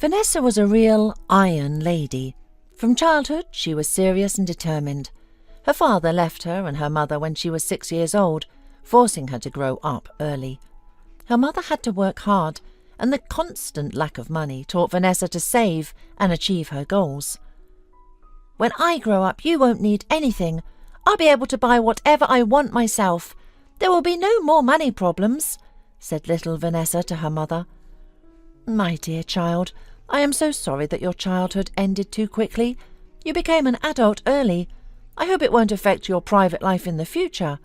Vanessa was a real iron lady. From childhood, she was serious and determined. Her father left her and her mother when she was 6 years old, forcing her to grow up early. Her mother had to work hard, and the constant lack of money taught Vanessa to save and achieve her goals. "When I grow up, you won't need anything. I'll be able to buy whatever I want myself. There will be no more money problems," said little Vanessa to her mother. "My dear child, I am so sorry that your childhood ended too quickly. You became an adult early. I hope it won't affect your private life in the future,"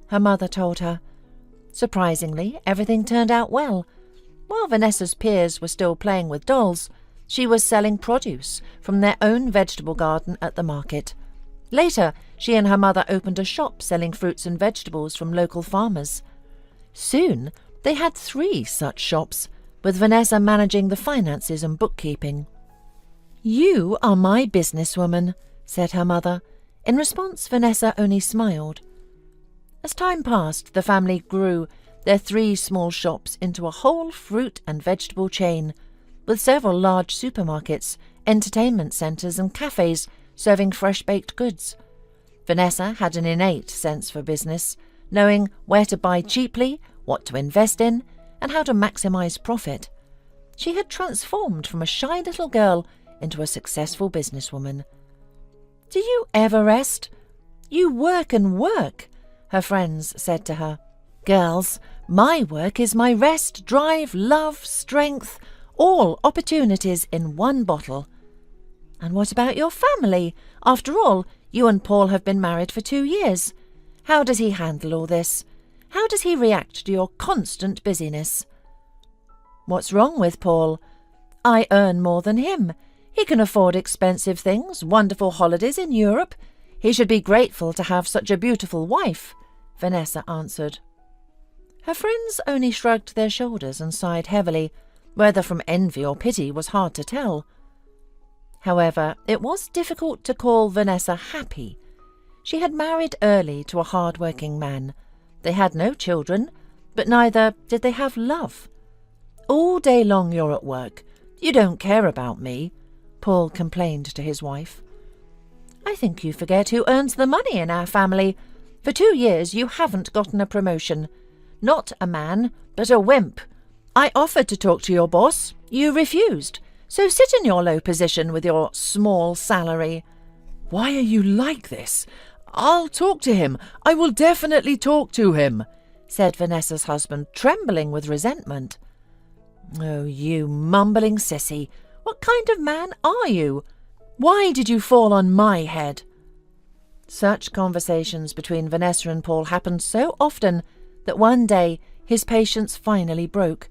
her mother told her. Surprisingly, everything turned out well. While Vanessa's peers were still playing with dolls, she was selling produce from their own vegetable garden at the market. Later, she and her mother opened a shop selling fruits and vegetables from local farmers. Soon, they had 3 such shops, with Vanessa managing the finances and bookkeeping. "You are my businesswoman," said her mother. In response, Vanessa only smiled. As time passed, the family grew their 3 small shops into a whole fruit and vegetable chain, with several large supermarkets, entertainment centres and cafes serving fresh-baked goods. Vanessa had an innate sense for business, knowing where to buy cheaply, what to invest in, and how to maximise profit. She had transformed from a shy little girl into a successful businesswoman. "Do you ever rest? You work and work," her friends said to her. "Girls, my work is my rest, drive, love, strength, all opportunities in one bottle." "And what about your family? After all, you and Paul have been married for 2 years. How does he handle all this? How does he react to your constant busyness?" "What's wrong with Paul? I earn more than him. He can afford expensive things, wonderful holidays in Europe. He should be grateful to have such a beautiful wife," Vanessa answered. Her friends only shrugged their shoulders and sighed heavily, whether from envy or pity was hard to tell. However, it was difficult to call Vanessa happy. She had married early to a hard-working man. They had no children, but neither did they have love. "All day long you're at work. You don't care about me," Paul complained to his wife. "I think you forget who earns the money in our family. For 2 years you haven't gotten a promotion. Not a man, but a wimp. I offered to talk to your boss. You refused. So sit in your low position with your small salary." "Why are you like this? I'll talk to him. I will definitely talk to him," said Vanessa's husband, trembling with resentment. "Oh, you mumbling sissy. What kind of man are you? Why did you fall on my head?" Such conversations between Vanessa and Paul happened so often that one day his patience finally broke.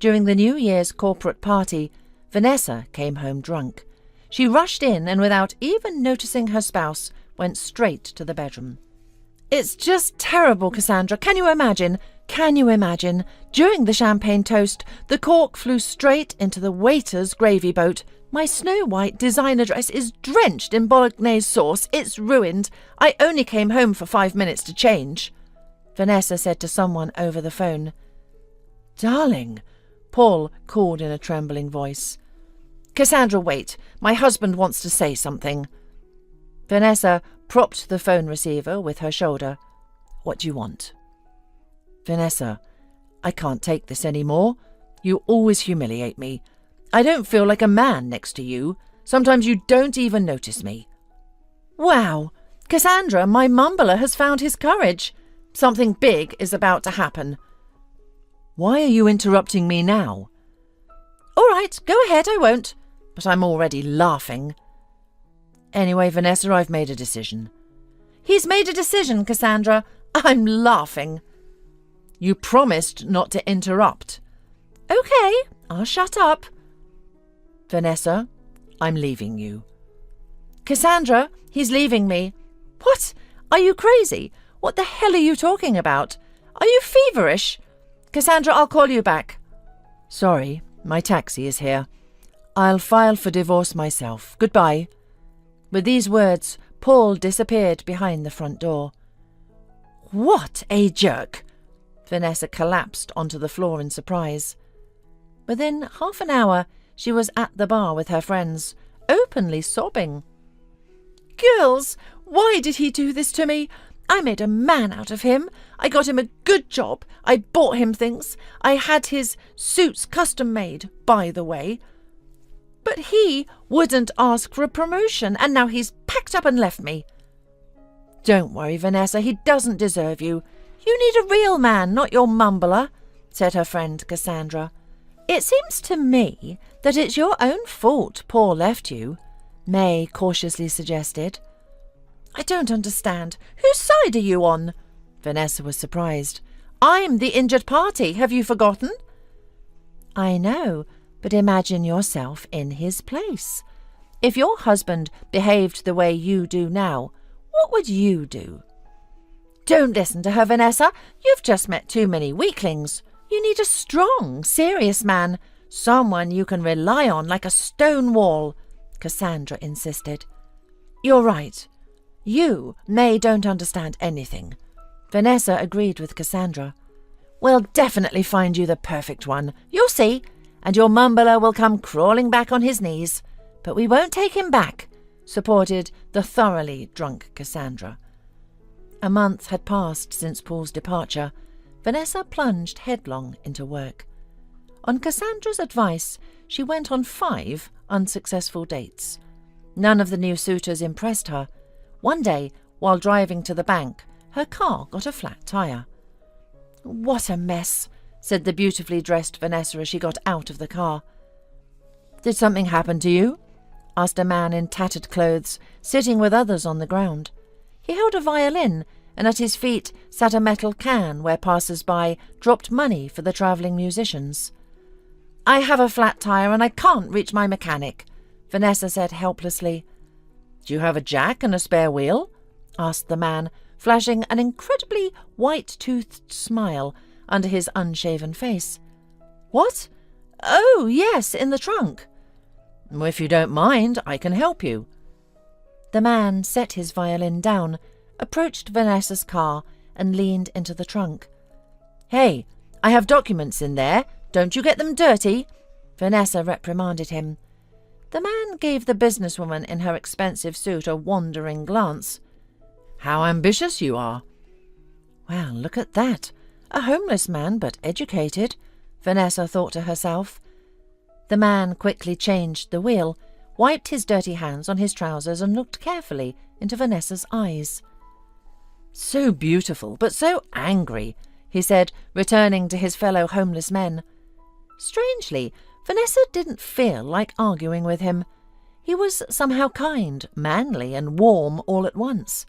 During the New Year's corporate party, Vanessa came home drunk. She rushed in and, without even noticing her spouse, went straight to the bedroom. "It's just terrible, Cassandra. Can you imagine? Can you imagine? During the champagne toast, the cork flew straight into the waiter's gravy boat. My snow-white designer dress is drenched in bolognese sauce. It's ruined. I only came home for 5 minutes to change," Vanessa said to someone over the phone. "Darling," Paul called in a trembling voice. "Cassandra, wait. My husband wants to say something." Vanessa propped the phone receiver with her shoulder. "What do you want?" "Vanessa, I can't take this any more. You always humiliate me. I don't feel like a man next to you. Sometimes you don't even notice me." "Wow! Cassandra, my mumbler has found his courage. Something big is about to happen." "Why are you interrupting me now?" "All right, go ahead, I won't. But I'm already laughing." "Anyway, Vanessa, I've made a decision." "He's made a decision, Cassandra. I'm laughing." "You promised not to interrupt." "Okay, I'll shut up." "Vanessa, I'm leaving you." "Cassandra, he's leaving me." "What? Are you crazy? What the hell are you talking about? Are you feverish? Cassandra, I'll call you back." "Sorry, my taxi is here. I'll file for divorce myself. Goodbye." With these words, Paul disappeared behind the front door. "What a jerk!" Vanessa collapsed onto the floor in surprise. Within half an hour, she was at the bar with her friends, openly sobbing. "Girls, why did he do this to me? I made a man out of him. I got him a good job. I bought him things. I had his suits custom made, by the way. But he wouldn't ask for a promotion, and now he's packed up and left me." "Don't worry, Vanessa, he doesn't deserve you. You need a real man, not your mumbler," said her friend Cassandra. "It seems to me that it's your own fault Paul left you," May cautiously suggested. "I don't understand. Whose side are you on?" Vanessa was surprised. "I'm the injured party. Have you forgotten?" "I know, but imagine yourself in his place. If your husband behaved the way you do now, what would you do?" "Don't listen to her, Vanessa. You've just met too many weaklings. You need a strong, serious man, someone you can rely on like a stone wall," Cassandra insisted. "You're right. You, May, don't understand anything." Vanessa agreed with Cassandra. "We'll definitely find you the perfect one. You'll see. And your mumbler will come crawling back on his knees. But we won't take him back," supported the thoroughly drunk Cassandra. A month had passed since Paul's departure. Vanessa plunged headlong into work. On Cassandra's advice, she went on 5 unsuccessful dates. None of the new suitors impressed her. One day, while driving to the bank, her car got a flat tire. "What a mess," said the beautifully dressed Vanessa as she got out of the car. "Did something happen to you?" asked a man in tattered clothes, sitting with others on the ground. He held a violin, and at his feet sat a metal can where passers-by dropped money for the travelling musicians. "I have a flat tire and I can't reach my mechanic," Vanessa said helplessly. "Do you have a jack and a spare wheel?" asked the man, flashing an incredibly white-toothed smile under his unshaven face. "What? Oh, yes, in the trunk." "If you don't mind, I can help you." The man set his violin down, approached Vanessa's car, and leaned into the trunk. "Hey, I have documents in there. Don't you get them dirty," Vanessa reprimanded him. The man gave the businesswoman in her expensive suit a wandering glance. "How ambitious you are." "Well, look at that. A homeless man, but educated," Vanessa thought to herself. The man quickly changed the wheel, wiped his dirty hands on his trousers, and looked carefully into Vanessa's eyes. "So beautiful, but so angry," he said, returning to his fellow homeless men. Strangely, Vanessa didn't feel like arguing with him. He was somehow kind, manly, and warm all at once.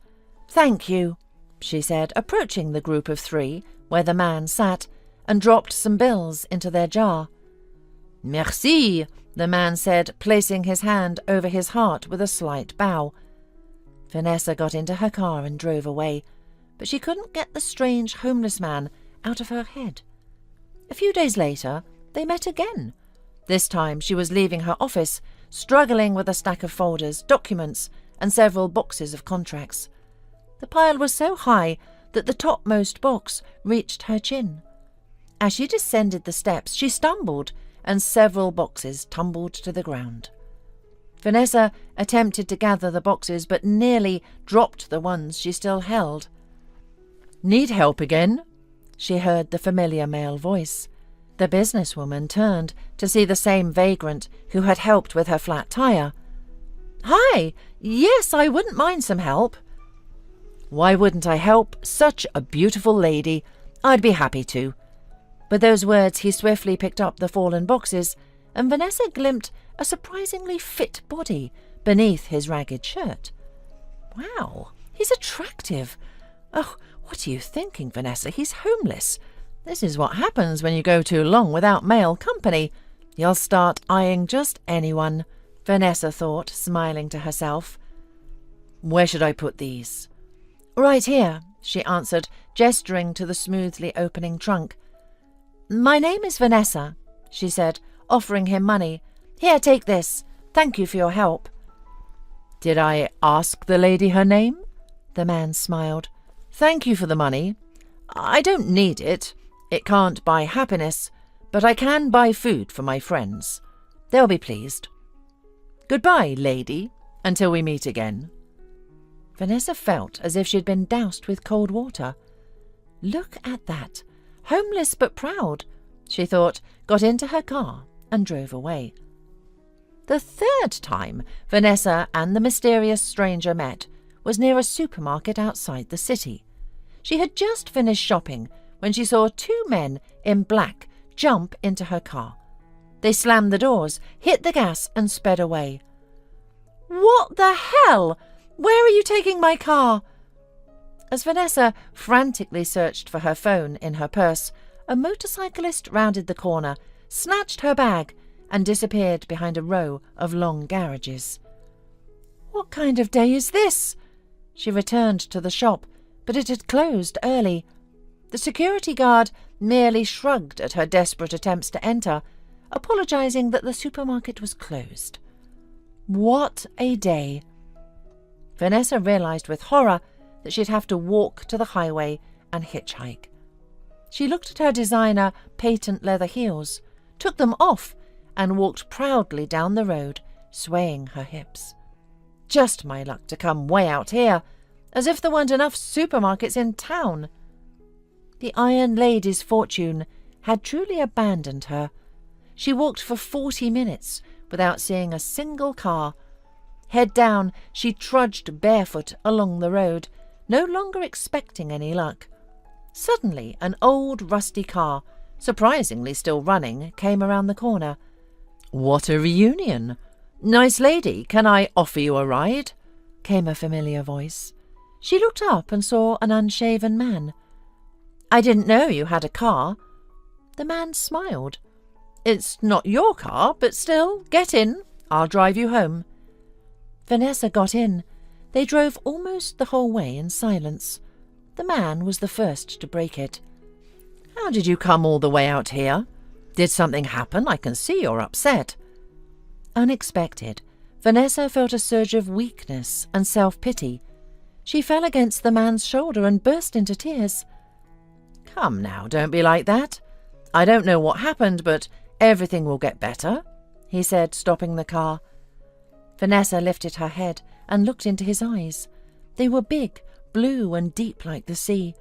"Thank you," she said, approaching the group of 3 where the man sat, and dropped some bills into their jar. "Merci," the man said, placing his hand over his heart with a slight bow. Vanessa got into her car and drove away, but she couldn't get the strange homeless man out of her head. A few days later, they met again. This time she was leaving her office, struggling with a stack of folders, documents, and several boxes of contracts. The pile was so high that the topmost box reached her chin. As she descended the steps, she stumbled, and several boxes tumbled to the ground. Vanessa attempted to gather the boxes, but nearly dropped the ones she still held. "Need help again?" she heard the familiar male voice. The businesswoman turned to see the same vagrant who had helped with her flat tire. "Hi! Yes, I wouldn't mind some help." "Why wouldn't I help? Such a beautiful lady. I'd be happy to." With those words he swiftly picked up the fallen boxes, and Vanessa glimpsed a surprisingly fit body beneath his ragged shirt. "Wow, he's attractive. Oh, what are you thinking, Vanessa? He's homeless. This is what happens when you go too long without male company. You'll start eyeing just anyone," Vanessa thought, smiling to herself. "Where should I put these?" "Right here," she answered, gesturing to the smoothly opening trunk. "My name is Vanessa," she said, offering him money. "Here, take this. Thank you for your help." "Did I ask the lady her name?" The man smiled. "Thank you for the money. I don't need it. It can't buy happiness, but I can buy food for my friends." They'll be pleased. Goodbye, lady, until we meet again." Vanessa felt as if she'd been doused with cold water. Look at that. Homeless but proud, she thought, got into her car and drove away. The third time Vanessa and the mysterious stranger met was near a supermarket outside the city. She had just finished shopping when she saw two men in black jump into her car. They slammed the doors, hit the gas, and sped away. "What the hell? Where are you taking my car?" As Vanessa frantically searched for her phone in her purse, a motorcyclist rounded the corner, snatched her bag, and disappeared behind a row of long garages. "What kind of day is this?" She returned to the shop, but it had closed early. The security guard merely shrugged at her desperate attempts to enter, apologizing that the supermarket was closed. What a day! Vanessa realized with horror that she'd have to walk to the highway and hitchhike. She looked at her designer patent leather heels, took them off, and walked proudly down the road, swaying her hips. Just my luck to come way out here, as if there weren't enough supermarkets in town. The Iron Lady's fortune had truly abandoned her. She walked for 40 minutes without seeing a single car. Head down, she trudged barefoot along the road, no longer expecting any luck. Suddenly, an old rusty car, surprisingly still running, came around the corner. "What a reunion! Nice lady, can I offer you a ride?" came a familiar voice. She looked up and saw an unshaven man. "I didn't know you had a car." The man smiled. "It's not your car, but still, get in. I'll drive you home." Vanessa got in. They drove almost the whole way in silence. The man was the first to break it. "How did you come all the way out here? Did something happen? I can see you're upset." Unexpected, Vanessa felt a surge of weakness and self-pity. She fell against the man's shoulder and burst into tears. "Come now, don't be like that. I don't know what happened, but everything will get better," he said, stopping the car. Vanessa lifted her head and looked into his eyes. They were big, blue and deep like the sea.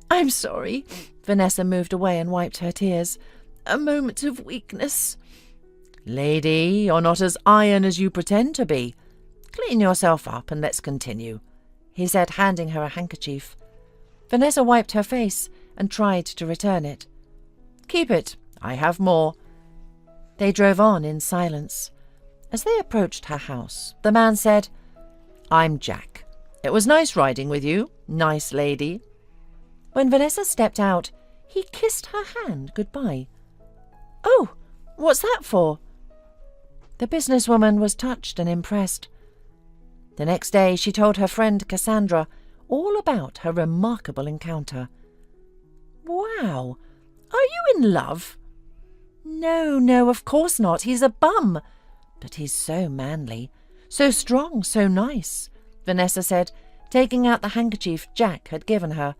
"I'm sorry." Vanessa moved away and wiped her tears. "A moment of weakness." "Lady, you're not as iron as you pretend to be. Clean yourself up and let's continue," he said, handing her a handkerchief. Vanessa wiped her face and tried to return it. "Keep it. I have more." They drove on in silence. As they approached her house, the man said, "I'm Jack. It was nice riding with you, nice lady." When Vanessa stepped out, he kissed her hand goodbye. "Oh, what's that for?" The businesswoman was touched and impressed. The next day she told her friend Cassandra all about her remarkable encounter. "Wow, are you in love?" No, of course not. He's a bum. But he's so manly, so strong, so nice," Vanessa said, taking out the handkerchief Jack had given her.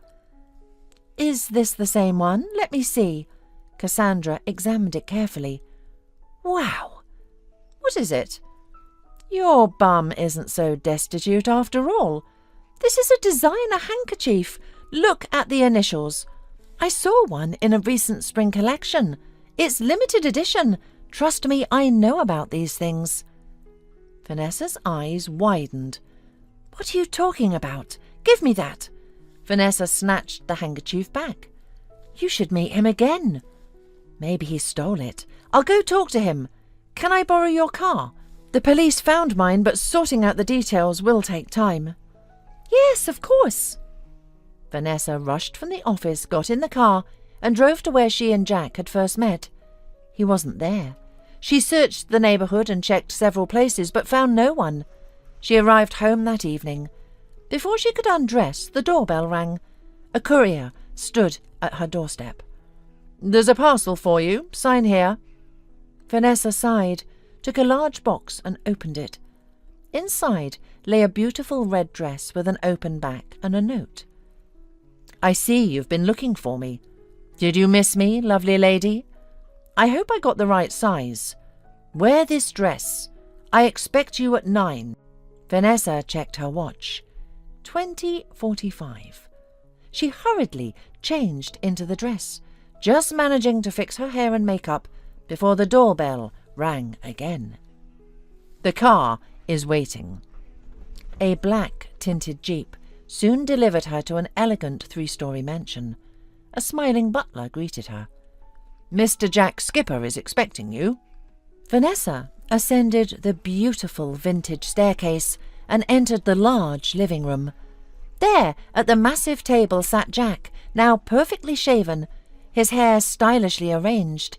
"Is this the same one? Let me see." Cassandra examined it carefully. "Wow! What is it?" "Your bum isn't so destitute after all. This is a designer handkerchief. Look at the initials. I saw one in a recent spring collection. It's limited edition. Trust me, I know about these things." Vanessa's eyes widened. "What are you talking about? Give me that." Vanessa snatched the handkerchief back. "You should meet him again." "Maybe he stole it. I'll go talk to him. Can I borrow your car? The police found mine, but sorting out the details will take time." "Yes, of course." Vanessa rushed from the office, got in the car, and drove to where she and Jack had first met. He wasn't there. She searched the neighbourhood and checked several places, but found no one. She arrived home that evening. Before she could undress, the doorbell rang. A courier stood at her doorstep. "There's a parcel for you. Sign here." Vanessa sighed, took a large box and opened it. Inside lay a beautiful red dress with an open back and a note. "I see you've been looking for me. Did you miss me, lovely lady? I hope I got the right size. Wear this dress. I expect you at 9. Vanessa checked her watch. 20:45. She hurriedly changed into the dress, just managing to fix her hair and makeup before the doorbell rang again. The car is waiting. A black-tinted jeep soon delivered her to an elegant 3-story mansion. A smiling butler greeted her. Mr. Jack Skipper is expecting you. Vanessa ascended the beautiful vintage staircase and entered the large living room. There, at the massive table, sat Jack, now perfectly shaven, his hair stylishly arranged.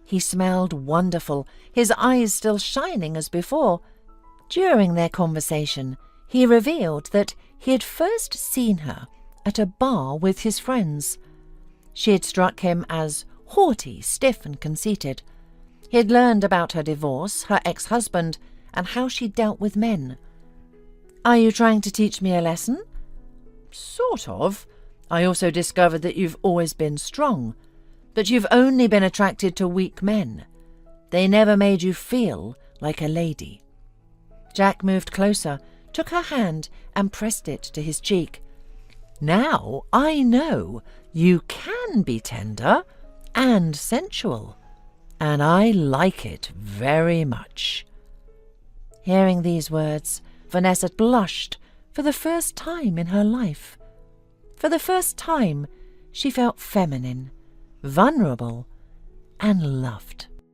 He smelled wonderful, his eyes still shining as before. During their conversation, he revealed that he had first seen her at a bar with his friends. She had struck him as haughty, stiff, and conceited. He had learned about her divorce, her ex-husband, and how she dealt with men. Are you trying to teach me a lesson? Sort of. I also discovered that you've always been strong, but you've only been attracted to weak men. They never made you feel like a lady. Jack moved closer, took her hand, and pressed it to his cheek. Now I know you can be tender and sensual, and I like it very much. Hearing these words, Vanessa blushed for the first time in her life. For the first time, she felt feminine, vulnerable, and loved.